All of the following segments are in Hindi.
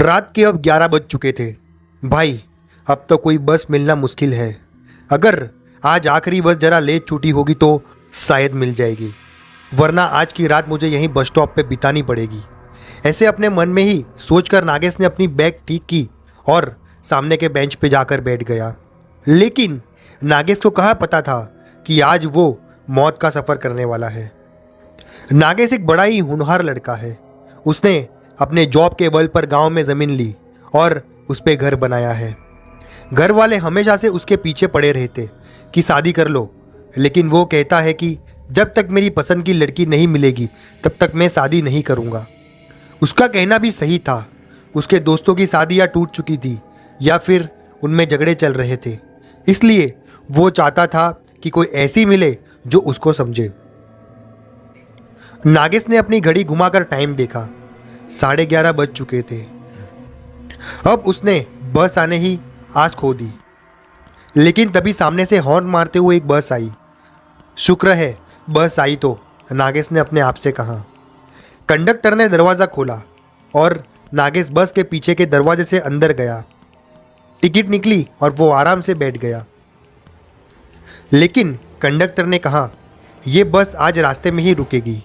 रात के अब 11 बज चुके थे। भाई अब तो कोई बस मिलना मुश्किल है। अगर आज आखिरी बस जरा लेट छूटी होगी तो शायद मिल जाएगी, वरना आज की रात मुझे यहीं बस स्टॉप पे बितानी पड़ेगी। ऐसे अपने मन में ही सोचकर नागेश ने अपनी बैग ठीक की और सामने के बेंच पे जाकर बैठ गया। लेकिन नागेश को कहाँ पता था कि आज वो मौत का सफ़र करने वाला है। नागेश एक बड़ा ही होनहार लड़का है। उसने अपने जॉब के बल पर गांव में ज़मीन ली और उस पे घर बनाया है। घर वाले हमेशा से उसके पीछे पड़े रहते कि शादी कर लो, लेकिन वो कहता है कि जब तक मेरी पसंद की लड़की नहीं मिलेगी तब तक मैं शादी नहीं करूँगा। उसका कहना भी सही था। उसके दोस्तों की शादियाँ टूट चुकी थी या फिर उनमें झगड़े चल रहे थे, इसलिए वो चाहता था कि कोई ऐसी मिले जो उसको समझे। नागेश ने अपनी घड़ी घुमाकर टाइम देखा। 11:30 बज चुके थे। अब उसने बस आने ही आस खो दी, लेकिन तभी सामने से हॉर्न मारते हुए एक बस आई। शुक्र है बस आई तो, नागेश ने अपने आप से कहा। कंडक्टर ने दरवाज़ा खोला और नागेश बस के पीछे के दरवाजे से अंदर गया। टिकट निकली और वो आराम से बैठ गया। लेकिन कंडक्टर ने कहा, ये बस आज रास्ते में ही रुकेगी,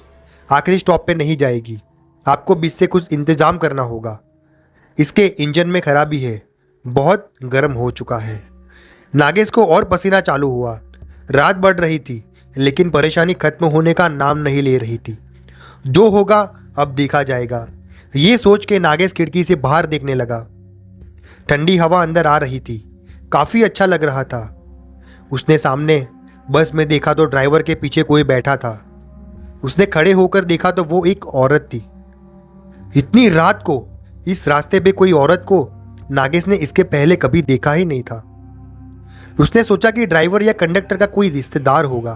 आखिरी स्टॉप पे नहीं जाएगी। आपको बीच से कुछ इंतज़ाम करना होगा। इसके इंजन में खराबी है, बहुत गर्म हो चुका है। नागेश को और पसीना चालू हुआ। रात बढ़ रही थी, लेकिन परेशानी खत्म होने का नाम नहीं ले रही थी। जो होगा अब देखा जाएगा, ये सोच के नागेश खिड़की से बाहर देखने लगा। ठंडी हवा अंदर आ रही थी, काफ़ी अच्छा लग रहा था। उसने सामने बस में देखा तो ड्राइवर के पीछे कोई बैठा था। उसने खड़े होकर देखा तो वो एक औरत थी। इतनी रात को इस रास्ते पे कोई औरत को नागेश ने इसके पहले कभी देखा ही नहीं था। उसने सोचा कि ड्राइवर या कंडक्टर का कोई रिश्तेदार होगा।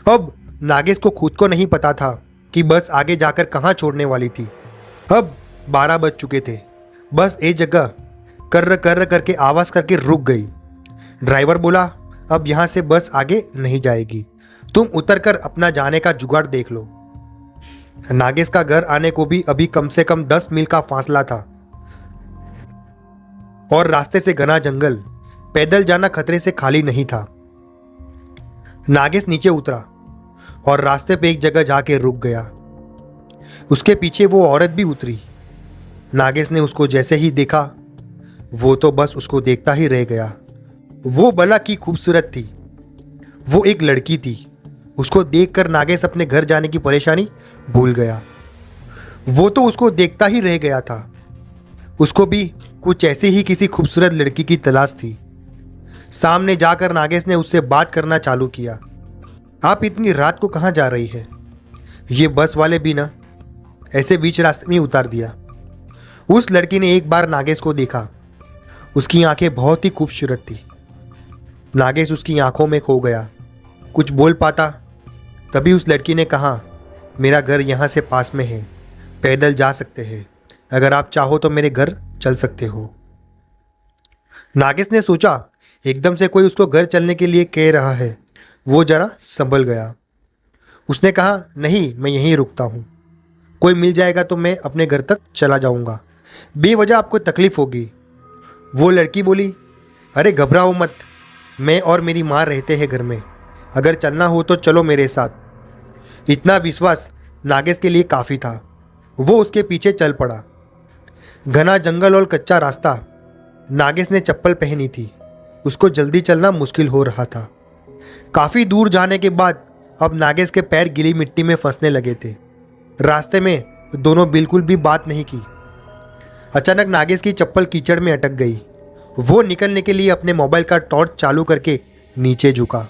अब नागेश को खुद को नहीं पता था कि बस आगे जाकर कहाँ छोड़ने वाली थी। अब 12 बज चुके थे। बस एक जगह कर्र कर्र करके आवाज़ करके रुक गई। ड्राइवर बोला, अब यहाँ से बस आगे नहीं जाएगी, तुम उतर कर अपना जाने का जुगाड़ देख लो। नागेश का घर आने को भी अभी कम से कम 10 मील का फासला था और रास्ते से घना जंगल। पैदल जाना खतरे से खाली नहीं था। नागेश नीचे उतरा और रास्ते पे एक जगह जाके रुक गया। उसके पीछे वो औरत भी उतरी। नागेश ने उसको जैसे ही देखा, वो तो बस उसको देखता ही रह गया। वो भला की खूबसूरत थी। वो एक लड़की थी। उसको देखकर नागेश अपने घर जाने की परेशानी भूल गया। वो तो उसको देखता ही रह गया था। उसको भी कुछ ऐसी ही किसी खूबसूरत लड़की की तलाश थी। सामने जाकर नागेश ने उससे बात करना चालू किया। आप इतनी रात को कहाँ जा रही है? ये बस वाले भी ना ऐसे बीच रास्ते में उतार दिया। उस लड़की ने एक बार नागेश को देखा। उसकी आंखें बहुत ही खूबसूरत थी। नागेश उसकी आंखों में खो गया। कुछ बोल पाता तभी उस लड़की ने कहा, मेरा घर यहाँ से पास में है, पैदल जा सकते हैं, अगर आप चाहो तो मेरे घर चल सकते हो। नागेश ने सोचा एकदम से कोई उसको घर चलने के लिए कह रहा है। वो जरा संभल गया। उसने कहा, नहीं, मैं यहीं रुकता हूँ, कोई मिल जाएगा तो मैं अपने घर तक चला जाऊँगा, बेवजह आपको तकलीफ़ होगी। वो लड़की बोली, अरे घबराओ मत, मैं और मेरी माँ रहते हैं घर में, अगर चलना हो तो चलो मेरे साथ। इतना विश्वास नागेश के लिए काफ़ी था। वो उसके पीछे चल पड़ा। घना जंगल और कच्चा रास्ता। नागेश ने चप्पल पहनी थी। उसको जल्दी चलना मुश्किल हो रहा था। काफ़ी दूर जाने के बाद अब नागेश के पैर गीली मिट्टी में फंसने लगे थे। रास्ते में दोनों बिल्कुल भी बात नहीं की। अचानक नागेश की चप्पल कीचड़ में अटक गई। वो निकलने के लिए अपने मोबाइल का टॉर्च चालू करके नीचे झुका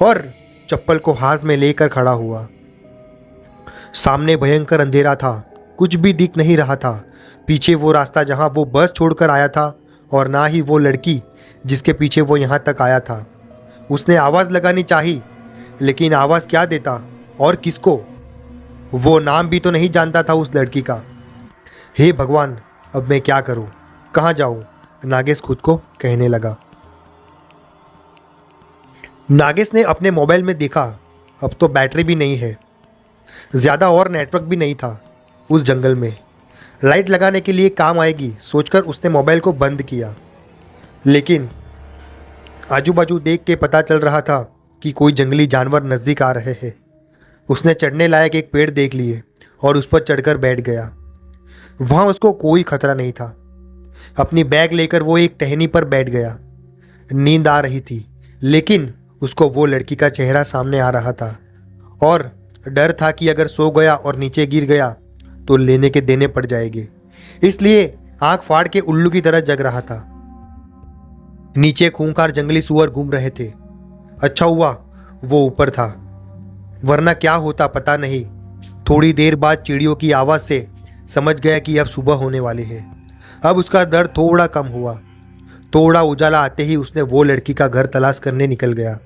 और चप्पल को हाथ में लेकर खड़ा हुआ। सामने भयंकर अंधेरा था, कुछ भी दिख नहीं रहा था। पीछे वो रास्ता जहां वो बस छोड़कर आया था, और ना ही वो लड़की जिसके पीछे वो यहाँ तक आया था। उसने आवाज़ लगानी चाहिए, लेकिन आवाज़ क्या देता और किसको? वो नाम भी तो नहीं जानता था उस लड़की का। हे भगवान, अब मैं क्या करूं, कहाँ जाऊं? नागेश खुद को कहने लगा। नागेश ने अपने मोबाइल में देखा, अब तो बैटरी भी नहीं है, ज़्यादा और नेटवर्क भी नहीं था उस जंगल में। लाइट लगाने के लिए काम आएगी सोचकर उसने मोबाइल को बंद किया, लेकिन आजू बाजू देख के पता चल रहा था कि कोई जंगली जानवर नज़दीक आ रहे हैं। उसने चढ़ने लायक एक पेड़ देख लिए और उस पर चढ़कर बैठ गया। वहाँ उसको कोई खतरा नहीं था। अपनी बैग लेकर वो एक टहनी पर बैठ गया। नींद आ रही थी, लेकिन उसको वो लड़की का चेहरा सामने आ रहा था और डर था कि अगर सो गया और नीचे गिर गया तो लेने के देने पड़ जाएंगे। इसलिए आंख फाड़ के उल्लू की तरह जग रहा था। नीचे खूंखार जंगली सुअर घूम रहे थे। अच्छा हुआ वो ऊपर था, वरना क्या होता पता नहीं। थोड़ी देर बाद चिड़ियों की आवाज़ से समझ गया कि अब सुबह होने वाली है। अब उसका डर थोड़ा कम हुआ। थोड़ा उजाला आते ही उसने वो लड़की का घर तलाश करने निकल गया।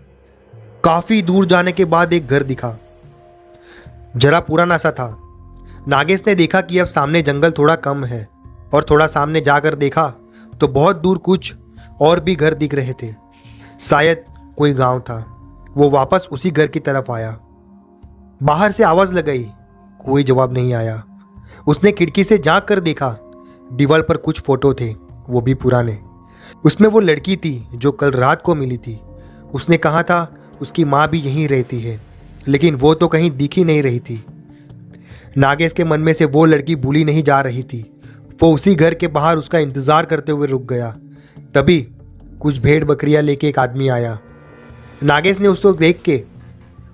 काफ़ी दूर जाने के बाद एक घर दिखा, जरा पुराना सा था। नागेश ने देखा कि अब सामने जंगल थोड़ा कम है और थोड़ा सामने जाकर देखा तो बहुत दूर कुछ और भी घर दिख रहे थे। शायद कोई गांव था। वो वापस उसी घर की तरफ आया। बाहर से आवाज़ लगाई, कोई जवाब नहीं आया। उसने खिड़की से झांक कर देखा। दीवार पर कुछ फोटो थे, वो भी पुराने। उसमें वो लड़की थी जो कल रात को मिली थी। उसने कहा था उसकी माँ भी यहीं रहती है, लेकिन वो तो कहीं दिख ही नहीं रही थी। नागेश के मन में से वो लड़की भूली नहीं जा रही थी। वो उसी घर के बाहर उसका इंतज़ार करते हुए रुक गया। तभी कुछ भेड़ बकरियां लेके एक आदमी आया। नागेश ने उसको देख के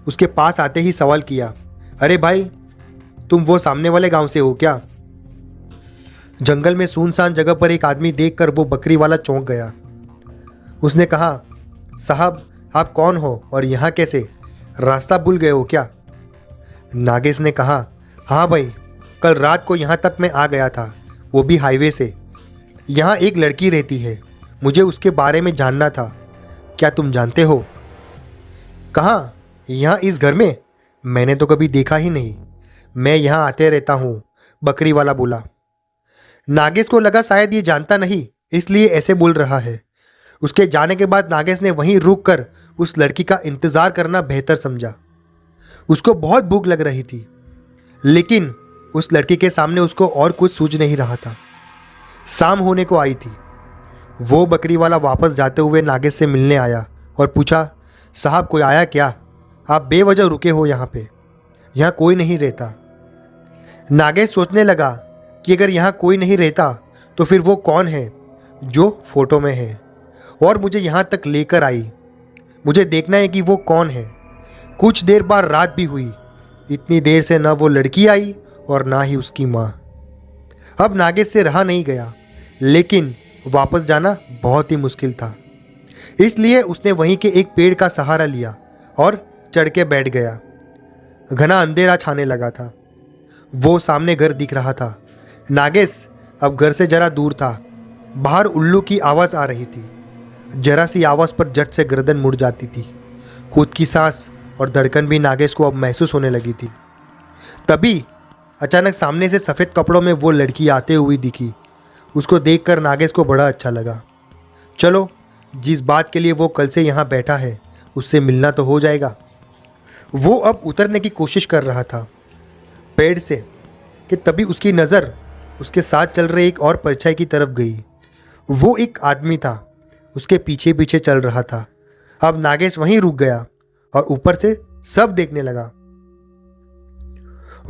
उसके पास आते ही सवाल किया, अरे भाई, तुम वो सामने वाले गांव से हो क्या? जंगल में सुनसान जगह पर एक आदमी देखकर वो बकरी वाला चौंक गया। उसने कहा, साहब आप कौन हो और यहाँ कैसे? रास्ता भूल गए हो क्या? नागेश ने कहा, हाँ भाई, कल रात को यहाँ तक मैं आ गया था, वो भी हाईवे से। यहाँ एक लड़की रहती है, मुझे उसके बारे में जानना था। क्या तुम जानते हो? कहाँ? यहाँ इस घर में? मैंने तो कभी देखा ही नहीं। मैं यहाँ आते रहता हूँ, बकरी वाला बोला। नागेश को लगा शायद ये जानता नहीं, इसलिए ऐसे बोल रहा है। उसके जाने के बाद नागेश ने वहीं रुक कर उस लड़की का इंतज़ार करना बेहतर समझा। उसको बहुत भूख लग रही थी, लेकिन उस लड़की के सामने उसको और कुछ सूझ नहीं रहा था। शाम होने को आई थी। वो बकरी वाला वापस जाते हुए नागेश से मिलने आया और पूछा, साहब कोई आया क्या? आप बेवजह रुके हो यहाँ पे? यहाँ कोई नहीं रहता। नागेश सोचने लगा कि अगर यहाँ कोई नहीं रहता तो फिर वो कौन है जो फोटो में है और मुझे यहाँ तक लेकर आई? मुझे देखना है कि वो कौन है। कुछ देर बाद रात भी हुई। इतनी देर से ना वो लड़की आई और ना ही उसकी माँ। अब नागेश से रहा नहीं गया, लेकिन वापस जाना बहुत ही मुश्किल था। इसलिए उसने वहीं के एक पेड़ का सहारा लिया और चढ़ के बैठ गया। घना अंधेरा छाने लगा था। वो सामने घर दिख रहा था। नागेश अब घर से जरा दूर था। बाहर उल्लू की आवाज़ आ रही थी। जरा सी आवाज़ पर झट से गर्दन मुड़ जाती थी। खुद की सांस और धड़कन भी नागेश को अब महसूस होने लगी थी। तभी अचानक सामने से सफ़ेद कपड़ों में वो लड़की आते हुई दिखी। उसको देखकर नागेश को बड़ा अच्छा लगा। चलो, जिस बात के लिए वो कल से यहाँ बैठा है उससे मिलना तो हो जाएगा। वो अब उतरने की कोशिश कर रहा था पेड़ से कि तभी उसकी नज़र उसके साथ चल रहे एक और परछाई की तरफ गई। वो एक आदमी था, उसके पीछे पीछे चल रहा था। अब नागेश वहीं रुक गया और ऊपर से सब देखने लगा।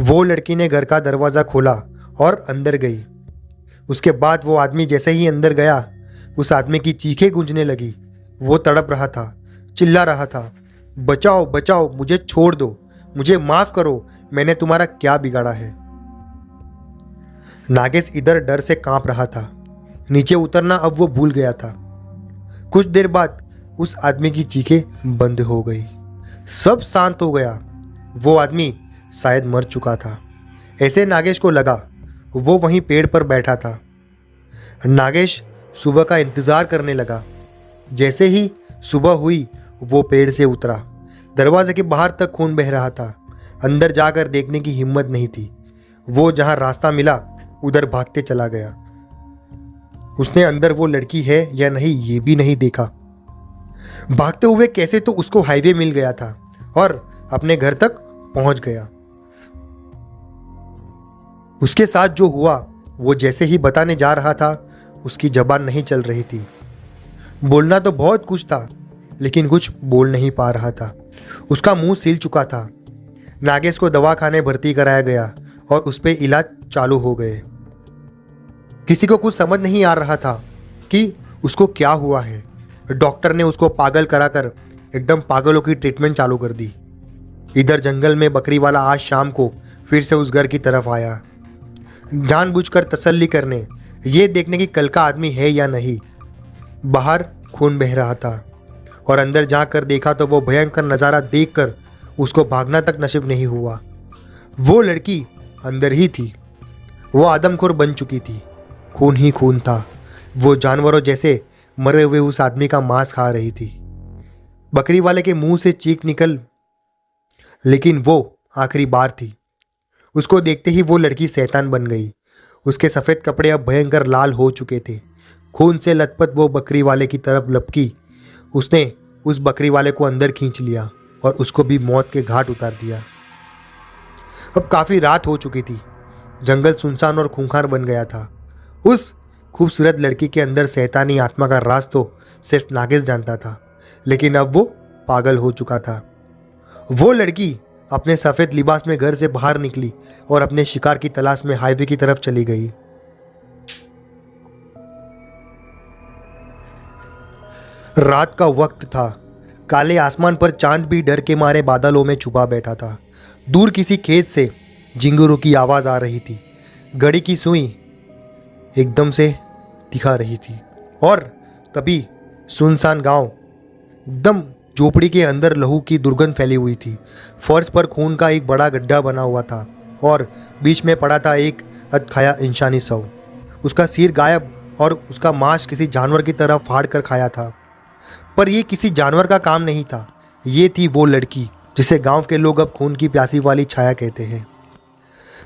वो लड़की ने घर का दरवाज़ा खोला और अंदर गई। उसके बाद वो आदमी जैसे ही अंदर गया, उस आदमी की चीखें गूंजने लगी। वो तड़प रहा था, चिल्ला रहा था, बचाओ बचाओ, मुझे छोड़ दो, मुझे माफ़ करो, मैंने तुम्हारा क्या बिगाड़ा है। नागेश इधर डर से कांप रहा था। नीचे उतरना अब वो भूल गया था। कुछ देर बाद उस आदमी की चीखें बंद हो गई। सब शांत हो गया। वो आदमी शायद मर चुका था, ऐसे नागेश को लगा। वो वहीं पेड़ पर बैठा था। नागेश सुबह का इंतज़ार करने लगा। जैसे ही सुबह हुई वो पेड़ से उतरा। दरवाजे के बाहर तक खून बह रहा था। अंदर जाकर देखने की हिम्मत नहीं थी। वो जहाँ रास्ता मिला उधर भागते चला गया। उसने अंदर वो लड़की है या नहीं ये भी नहीं देखा। भागते हुए कैसे तो उसको हाईवे मिल गया था और अपने घर तक पहुंच गया। उसके साथ जो हुआ वो जैसे ही बताने जा रहा था उसकी जबान नहीं चल रही थी। बोलना तो बहुत कुछ था लेकिन कुछ बोल नहीं पा रहा था। उसका मुंह सील चुका था। नागेश को दवाखाने भर्ती कराया गया और उस पर इलाज चालू हो गए। किसी को कुछ समझ नहीं आ रहा था कि उसको क्या हुआ है। डॉक्टर ने उसको पागल कराकर एकदम पागलों की ट्रीटमेंट चालू कर दी। इधर जंगल में बकरी वाला आज शाम को फिर से उस घर की तरफ आया, जानबूझकर तसल्ली करने, ये देखने की कल का आदमी है या नहीं। बाहर खून बह रहा था और अंदर जाकर देखा तो वो भयंकर नज़ारा देखकर उसको भागना तक नसीब नहीं हुआ। वो लड़की अंदर ही थी। वो आदमखोर बन चुकी थी। खून ही खून था। वो जानवरों जैसे मरे हुए उस आदमी का मांस खा रही थी। बकरी वाले के मुंह से चीख निकल, लेकिन वो आखिरी बार थी। उसको देखते ही वो लड़की शैतान बन गई। उसके सफ़ेद कपड़े अब भयंकर लाल हो चुके थे। खून से लथपथ वो बकरी वाले की तरफ लपकी। उसने उस बकरी वाले को अंदर खींच लिया और उसको भी मौत के घाट उतार दिया। अब काफ़ी रात हो चुकी थी। जंगल सुनसान और खूंखार बन गया था। उस खूबसूरत लड़की के अंदर शैतानी आत्मा का राज तो सिर्फ नागेश जानता था, लेकिन अब वो पागल हो चुका था। वो लड़की अपने सफ़ेद लिबास में घर से बाहर निकली और अपने शिकार की तलाश में हाईवे की तरफ चली गई। रात का वक्त था। काले आसमान पर चांद भी डर के मारे बादलों में छुपा बैठा था। दूर किसी खेत से झिंगुरों की आवाज़ आ रही थी। घड़ी की सुई एकदम से दिखा रही थी और तभी सुनसान गांव, एकदम झोपड़ी के अंदर लहू की दुर्गंध फैली हुई थी। फर्श पर खून का एक बड़ा गड्ढा बना हुआ था और बीच में पड़ा था एक अधखाया इंसानी शव। उसका सिर गायब और उसका मांस किसी जानवर की तरह फाड़ कर खाया था। पर यह किसी जानवर का काम नहीं था। ये थी वो लड़की जिसे गांव के लोग अब खून की प्यासी वाली छाया कहते हैं।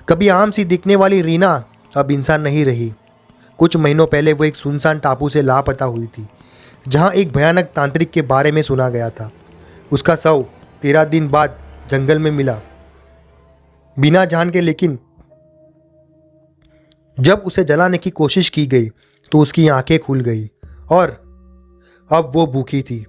कभी आम सी दिखने वाली रीना अब इंसान नहीं रही। कुछ महीनों पहले वो एक सुनसान टापू से लापता हुई थी, जहां एक भयानक तांत्रिक के बारे में सुना गया था। उसका शव 13 दिन बाद जंगल में मिला, बिना जान के। लेकिन जब उसे जलाने की कोशिश की गई तो उसकी आंखें खुल गई और अब वो भूखी थी।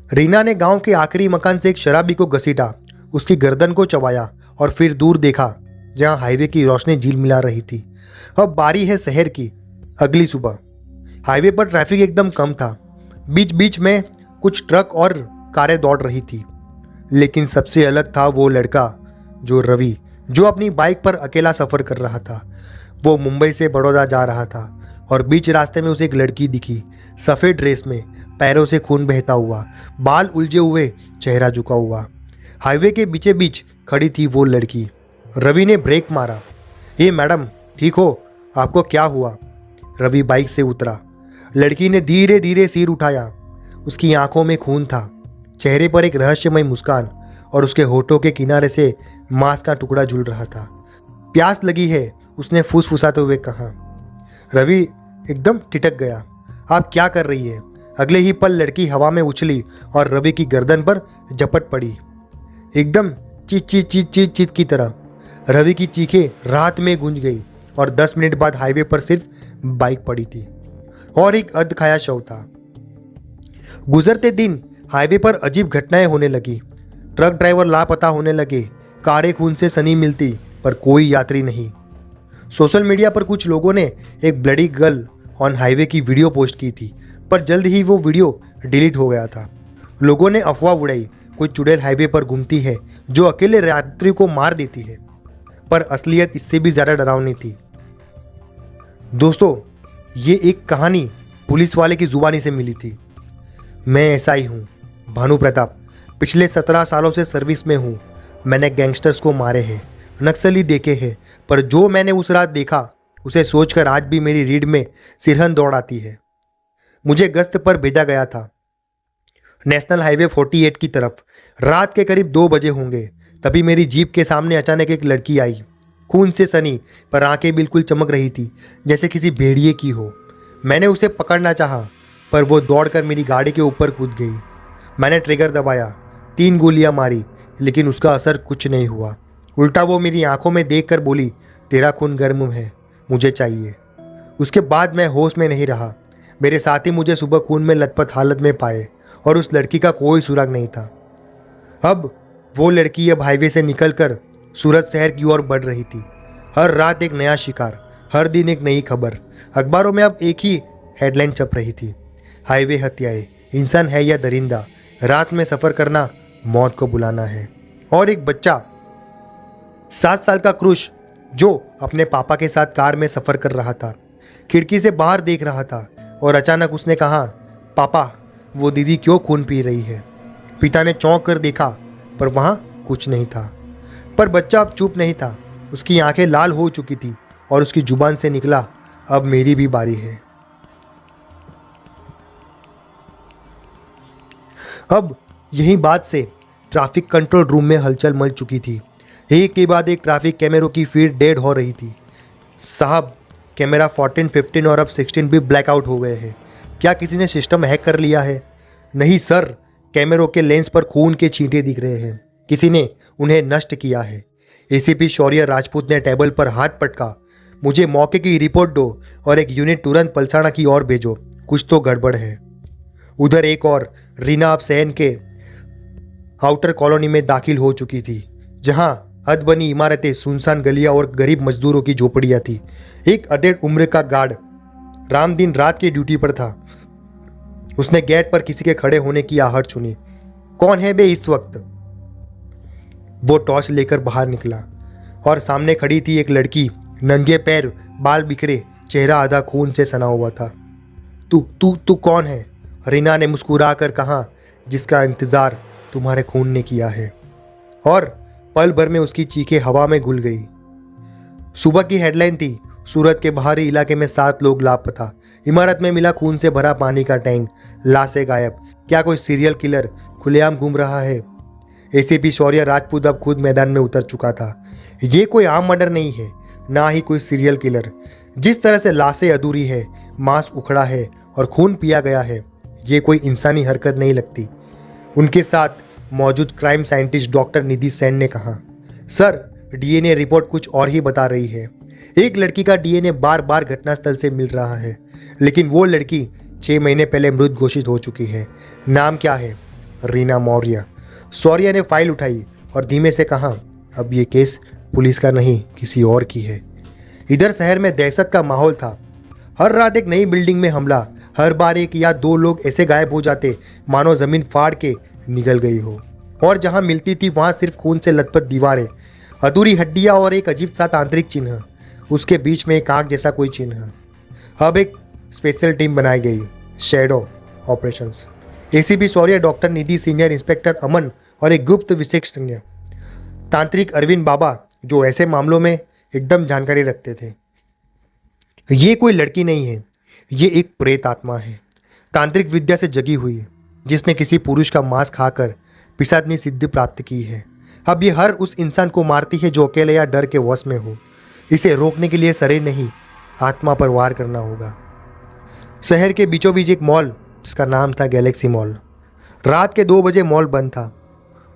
रीना ने गांव के आखिरी मकान से एक शराबी को घसीटा, उसकी गर्दन को चबाया और फिर दूर देखा जहां हाईवे की रोशनी झिलमिला रही थी। अब बारी है शहर की। अगली सुबह हाईवे पर ट्रैफिक एकदम कम था। बीच बीच में कुछ ट्रक और कारें दौड़ रही थी, लेकिन सबसे अलग था वो लड़का, जो रवि, जो अपनी बाइक पर अकेला सफ़र कर रहा था। वो मुंबई से बड़ौदा जा रहा था और बीच रास्ते में उसे एक लड़की दिखी, सफ़ेद ड्रेस में, पैरों से खून बहता हुआ, बाल उलझे हुए, चेहरा झुका हुआ। हाईवे के बीचे बीच खड़ी थी वो लड़की। रवि ने ब्रेक मारा। ये मैडम, ठीक हो? आपको क्या हुआ? रवि बाइक से उतरा। लड़की ने धीरे धीरे सिर उठाया। उसकी आंखों में खून था, चेहरे पर एक रहस्यमय मुस्कान और उसके होठों के किनारे से मांस का टुकड़ा झूल रहा था। प्यास लगी है, उसने फुसफुसाते हुए कहा। रवि एकदम ठिठक गया। आप क्या कर रही है? अगले ही पल लड़की हवा में उछली और रवि की गर्दन पर झपट पड़ी, एकदम चीच चीच चीच चीच चीच की तरह। रवि की चीखें रात में गूंज गई और 10 मिनट बाद हाईवे पर सिर्फ बाइक पड़ी थी और एक अधखाया शव था। गुजरते दिन हाईवे पर अजीब घटनाएं होने लगी। ट्रक ड्राइवर लापता होने लगे, कारें खून से सनी मिलती पर कोई यात्री नहीं। सोशल मीडिया पर कुछ लोगों ने एक ब्लडी गर्ल ऑन हाईवे की वीडियो पोस्ट की थी, पर जल्द ही वो वीडियो डिलीट हो गया था। लोगों ने अफवाह उड़ाई, कोई चुड़ैल हाईवे पर घूमती है जो अकेले यात्री को मार देती है, पर असलियत इससे भी ज़्यादा डरावनी थी। दोस्तों, ये एक कहानी पुलिस वाले की जुबानी से मिली थी। मैं ऐसा ही हूँ, भानु प्रताप। पिछले 17 सालों से सर्विस में हूँ। मैंने गैंगस्टर्स को मारे हैं, नक्सली देखे हैं, पर जो मैंने उस रात देखा उसे सोचकर आज भी मेरी रीढ़ में सिरहन दौड़ आती है। मुझे गश्त पर भेजा गया था नेशनल हाईवे 48 की तरफ। रात के करीब 2 बजे होंगे। तभी मेरी जीप के सामने अचानक एक लड़की आई, खून से सनी, पर आंखें बिल्कुल चमक रही थी जैसे किसी भेड़िए की हो। मैंने उसे पकड़ना चाहा, पर वो दौड़कर मेरी गाड़ी के ऊपर कूद गई। मैंने ट्रिगर दबाया, 3 गोलियां मारी, लेकिन उसका असर कुछ नहीं हुआ। उल्टा वो मेरी आंखों में देखकर बोली, तेरा खून गर्म है, मुझे चाहिए। उसके बाद मैं होश में नहीं रहा। मेरे साथी मुझे सुबह खून में लथपथ हालत में पाए और उस लड़की का कोई सुराग नहीं था। अब वो लड़की अब हाईवे से निकलकर सूरत शहर की ओर बढ़ रही थी। हर रात एक नया शिकार, हर दिन एक नई खबर। अखबारों में अब एक ही हेडलाइन छप रही थी, हाईवे हत्याएं, इंसान है या दरिंदा, रात में सफ़र करना मौत को बुलाना है। और एक बच्चा 7 साल का क्रुश जो अपने पापा के साथ कार में सफ़र कर रहा था, खिड़की से बाहर देख रहा था और अचानक उसने कहा, पापा वो दीदी क्यों खून पी रही है। पिता ने चौंक कर देखा पर वहाँ कुछ नहीं था। पर बच्चा अब चुप नहीं था। उसकी आंखें लाल हो चुकी थी और उसकी जुबान से निकला, अब मेरी भी बारी है। अब यही बात से ट्रैफिक कंट्रोल रूम में हलचल मच चुकी थी। एक के बाद एक ट्रैफिक कैमरों की फीड डेड हो रही थी। साहब, कैमरा 14, 15 और अब 16 भी ब्लैकआउट हो गए हैं। क्या किसी ने सिस्टम हैक कर लिया है? नहीं सर, कैमरों के लेंस पर खून के छींटे दिख रहे हैं। किसी ने उन्हें नष्ट किया है। एसीपी शौर्य राजपूत ने टेबल पर हाथ पटका। मुझे मौके की रिपोर्ट दो और एक यूनिट तुरंत पलसाना की ओर भेजो, कुछ तो गड़बड़ है। उधर एक और रीना अब सहन के आउटर कॉलोनी में दाखिल हो चुकी थी, जहां अधबनी इमारतें, सुनसान गलियां और गरीब मजदूरों की झोपड़ियां थी। एक अधेड़ उम्र का गार्ड राम दिन रात की ड्यूटी पर था। उसने गेट पर किसी के खड़े होने की आहट सुनी। कौन है बे इस वक्त? वो टॉर्च लेकर बाहर निकला और सामने खड़ी थी एक लड़की, नंगे पैर, बाल बिखरे, चेहरा आधा खून से सना हुआ था। तू तू तू कौन है? रीना ने मुस्कुराकर कहा, जिसका इंतजार तुम्हारे खून ने किया है। और पल भर में उसकी चीखें हवा में घुल गई। सुबह की हेडलाइन थी, सूरत के बाहरी इलाके में 7 लोग लापता, इमारत में मिला खून से भरा पानी का टैंक, लाशें गायब। क्या कोई सीरियल किलर खुलेआम घूम रहा है? एसीपी शौर्य राजपूत अब खुद मैदान में उतर चुका था। ये कोई आम मर्डर नहीं है, ना ही कोई सीरियल किलर। जिस तरह से लाशें अधूरी है, मांस उखड़ा है और खून पिया गया है, ये कोई इंसानी हरकत नहीं लगती। उनके साथ मौजूद क्राइम साइंटिस्ट डॉक्टर निधि सेन ने कहा, सर डीएनए रिपोर्ट कुछ और ही बता रही है। एक लड़की का डीएनए बार बार घटनास्थल से मिल रहा है, लेकिन वो लड़की 6 महीने पहले मृत घोषित हो चुकी है। नाम क्या है? रीना मौर्य। शौर्य ने फाइल उठाई और धीमे से कहा, अब ये केस पुलिस का नहीं, किसी और की है। इधर शहर में दहशत का माहौल था। हर रात एक नई बिल्डिंग में हमला, हर बार 1 या 2 लोग ऐसे गायब हो जाते मानो जमीन फाड़ के निगल गई हो। और जहां मिलती थी वहां सिर्फ खून से लथपथ दीवारें, अधूरी हड्डियां और एक अजीब सा तांत्रिक चिन्ह, उसके बीच में एक आंख जैसा कोई चिन्ह। अब एक स्पेशल टीम बनाई गई, शैडो ऑपरेशंस। एसीपी शौर्य, डॉक्टर निधि, सीनियर इंस्पेक्टर अमन और एक गुप्त विशेषज्ञ तांत्रिक अरविंद बाबा, जो ऐसे मामलों में एकदम जानकारी रखते थे। ये कोई लड़की नहीं है, ये एक प्रेत आत्मा है, तांत्रिक विद्या से जगी हुई, जिसने किसी पुरुष का मांस खाकर पिशाचनी सिद्धि प्राप्त की है। अब ये हर उस इंसान को मारती है जो अकेले या डर के वश में हो। इसे रोकने के लिए शरीर नहीं, आत्मा पर वार करना होगा। शहर के बीचों बीच एक मॉल, जिसका नाम था गैलेक्सी मॉल। रात के 2 बजे मॉल बंद था,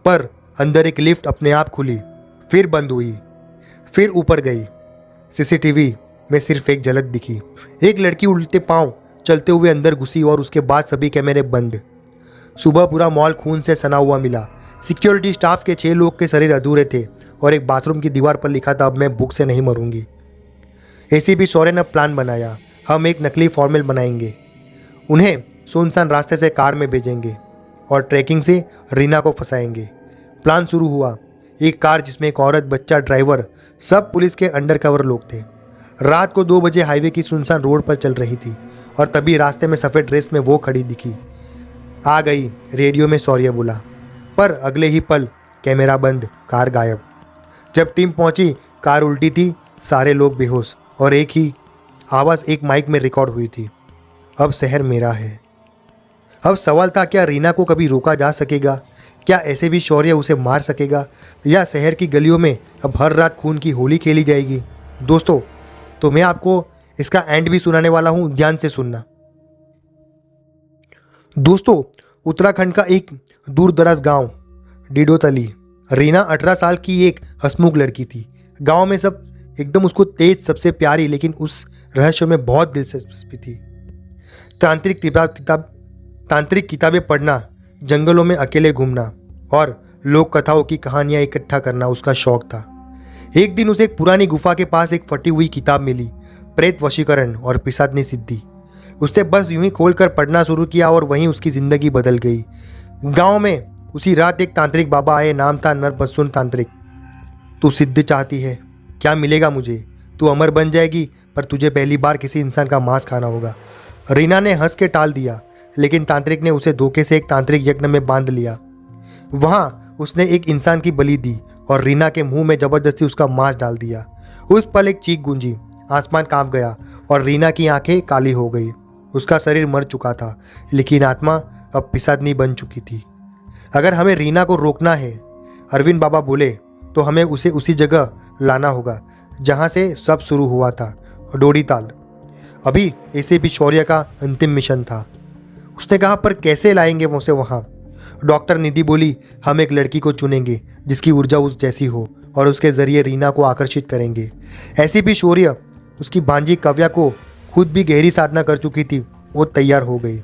पर अंदर एक लिफ्ट अपने आप खुली, फिर बंद हुई, फिर ऊपर गई। सीसीटीवी में सिर्फ एक झलक दिखी, एक लड़की उल्टे पांव चलते हुए अंदर घुसी और उसके बाद सभी कैमरे बंद। सुबह पूरा मॉल खून से सना हुआ मिला। सिक्योरिटी स्टाफ के 6 लोग के शरीर अधूरे थे और एक बाथरूम की दीवार पर लिखा था, अब मैं भूख से नहीं मरूंगी। एसीपी शौर्य ने प्लान बनाया, हम एक नकली फॉर्मल बनाएंगे, उन्हें सुनसान रास्ते से कार में भेजेंगे और ट्रैकिंग से रीना को फंसाएंगे। प्लान शुरू हुआ। एक कार जिसमें एक औरत, बच्चा, ड्राइवर, सब पुलिस के अंडरकवर लोग थे। रात को 2 बजे हाईवे की सुनसान रोड पर चल रही थी और तभी रास्ते में सफ़ेद ड्रेस में वो खड़ी दिखी। आ गई, रेडियो में शौर्य बोला, पर अगले ही पल कैमरा बंद, कार गायब। जब टीम पहुंची, कार उल्टी थी, सारे लोग बेहोश और एक ही आवाज़ एक माइक में रिकॉर्ड हुई थी, अब शहर मेरा है। अब सवाल था, क्या रीना को कभी रोका जा सकेगा? क्या ऐसे भी शौर्य उसे मार सकेगा? या शहर की गलियों में अब हर रात खून की होली खेली जाएगी? दोस्तों, तो मैं आपको इसका एंड भी सुनाने वाला हूं, ध्यान से सुनना। दोस्तों, उत्तराखंड का एक दूर दराज गांव डीडोतली। रीना 18 साल की एक हंसमुख लड़की थी। गांव में सब एकदम उसको तेज, सबसे प्यारी, लेकिन उस रहस्य में बहुत दिलचस्पी थी। तांत्रिक किताबें पढ़ना, जंगलों में अकेले घूमना और लोक कथाओं की कहानियां इकट्ठा करना उसका शौक था। एक दिन उसे एक पुरानी गुफा के पास एक फटी हुई किताब मिली, प्रेत वशीकरण और पिशाचनी सिद्धि। उसने बस यूं ही खोलकर पढ़ना शुरू किया और वहीं उसकी जिंदगी बदल गई। गांव में उसी रात एक तांत्रिक बाबा आए, नाम था नरभक्षण तांत्रिक। तू सिद्धि चाहती है? क्या मिलेगा मुझे? तू अमर बन जाएगी, पर तुझे पहली बार किसी इंसान का मांस खाना होगा। रीना ने हंस के टाल दिया, लेकिन तांत्रिक ने उसे धोखे से एक तांत्रिक यज्ञ में बांध लिया। वहां उसने एक इंसान की बलि दी और रीना के मुंह में जबरदस्ती उसका मांस डाल दिया। उस पल एक चीख गूंजी, आसमान कांप गया और रीना की आंखें काली हो गई। उसका शरीर मर चुका था, लेकिन आत्मा अब पिशाचनी बन चुकी थी। अगर हमें रीना को रोकना है, अरविंद बाबा बोले, तो हमें उसे उसी जगह लाना होगा जहां से सब शुरू हुआ था, डोडीताल। अभी ऐसे भी शौर्य का अंतिम मिशन था। उसने कहा, पर कैसे लाएंगे उसे वहां? डॉक्टर निधि बोली, हम एक लड़की को चुनेंगे जिसकी ऊर्जा उस जैसी हो और उसके जरिए रीना को आकर्षित करेंगे। ऐसी भी शौर्य, उसकी भांजी काव्या को खुद भी गहरी साधना कर चुकी थी, वो तैयार हो गई।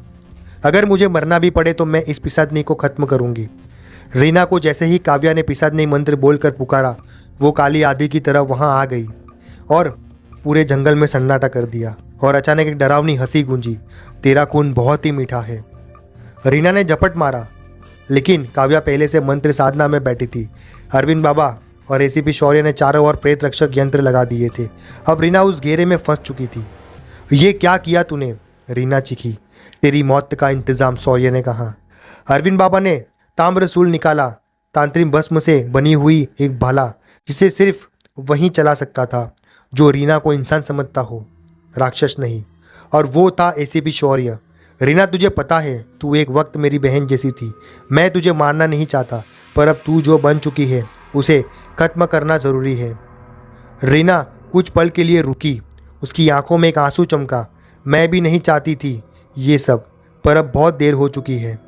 अगर मुझे मरना भी पड़े तो मैं इस पिशाचनी को खत्म करूंगी। रीना को जैसे ही काव्या ने पिशाचनी मंत्र बोलकर पुकारा, वो काली आदि की तरह वहां आ गई और पूरे जंगल में सन्नाटा कर दिया। और अचानक एक डरावनी हंसी गूंजी, तेरा खून बहुत ही मीठा है। रीना ने झपट मारा, लेकिन काव्या पहले से मंत्र साधना में बैठी थी। अरविंद बाबा और एसीपी शौर्य ने चारों ओर प्रेत रक्षक यंत्र लगा दिए थे। अब रीना उस घेरे में फंस चुकी थी। ये क्या किया तूने? रीना चीखी। तेरी मौत का इंतजाम, शौर्य ने कहा। अरविंद बाबा ने ताम्रसूल निकाला, तांत्रिक भस्म से बनी हुई एक भाला, जिसे सिर्फ वही चला सकता था जो रीना को इंसान समझता हो, राक्षस नहीं। और वो था एसीपी शौर्य। रीना, तुझे पता है, तू एक वक्त मेरी बहन जैसी थी। मैं तुझे मारना नहीं चाहता, पर अब तू जो बन चुकी है उसे खत्म करना ज़रूरी है। रीना कुछ पल के लिए रुकी, उसकी आंखों में एक आंसू चमका। मैं भी नहीं चाहती थी ये सब, पर अब बहुत देर हो चुकी है।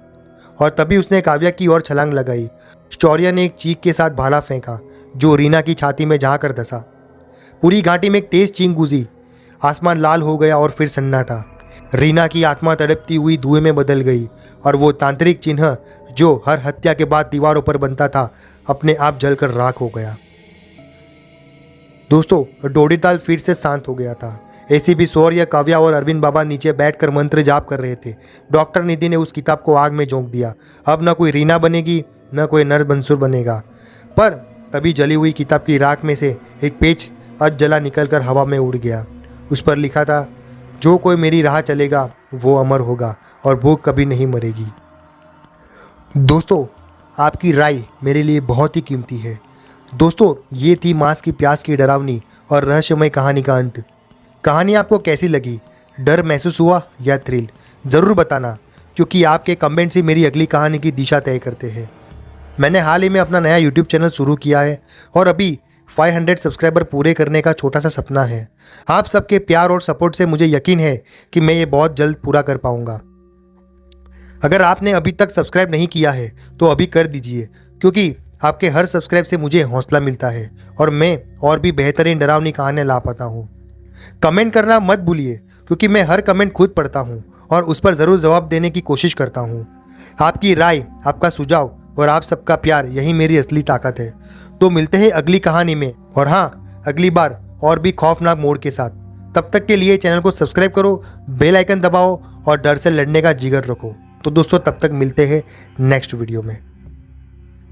और तभी उसने काव्या की ओर छलांग लगाई। शौर्य ने एक चीख के साथ भाला फेंका, जो रीना की छाती में जाकर धंसा। पूरी घाटी में एक तेज चीख गूंजी, आसमान लाल हो गया और फिर सन्नाटा। रीना की आत्मा तड़पती हुई धुएं में बदल गई और वो तांत्रिक चिन्ह जो हर हत्या के बाद दीवारों पर बनता था, अपने आप जलकर राख हो गया। दोस्तों, डोडीताल फिर से शांत हो गया था। एसीपी शौर्य, काव्या और अरविंद बाबा नीचे बैठकर मंत्र जाप कर रहे थे। डॉक्टर निधि ने उस किताब को आग में झोंक दिया। अब न कोई रीना बनेगी, न कोई नरभक्षण बनेगा। पर तभी जली हुई किताब की राख में से एक पेज जला निकलकर हवा में उड़ गया। उस पर लिखा था, जो कोई मेरी राह चलेगा वो अमर होगा और भूख कभी नहीं मरेगी। दोस्तों, आपकी राय मेरे लिए बहुत ही कीमती है। दोस्तों, ये थी मांस की प्यास की डरावनी और रहस्यमय कहानी का अंत। कहानी आपको कैसी लगी? डर महसूस हुआ या थ्रिल? ज़रूर बताना, क्योंकि आपके कमेंट्स ही मेरी अगली कहानी की दिशा तय करते हैं। मैंने हाल ही में अपना नया यूट्यूब चैनल शुरू किया है और अभी 500 सब्सक्राइबर पूरे करने का छोटा सा सपना है। आप सबके प्यार और सपोर्ट से मुझे यकीन है कि मैं ये बहुत जल्द पूरा कर पाऊंगा। अगर आपने अभी तक सब्सक्राइब नहीं किया है तो अभी कर दीजिए, क्योंकि आपके हर सब्सक्राइब से मुझे हौसला मिलता है और मैं और भी बेहतरीन डरावनी कहानियाँ ला पाता हूँ। कमेंट करना मत भूलिए, क्योंकि मैं हर कमेंट खुद पढ़ता हूँ और उस पर ज़रूर जवाब देने की कोशिश करता हूँ। आपकी राय, आपका सुझाव और आप सबका प्यार, यही मेरी असली ताकत है। तो मिलते हैं अगली कहानी में, और हाँ, अगली बार और भी खौफनाक मोड़ के साथ। तब तक के लिए चैनल को सब्सक्राइब करो, बेल आइकन दबाओ और डर से लड़ने का जिगर रखो। तो दोस्तों, तब तक मिलते हैं नेक्स्ट वीडियो में।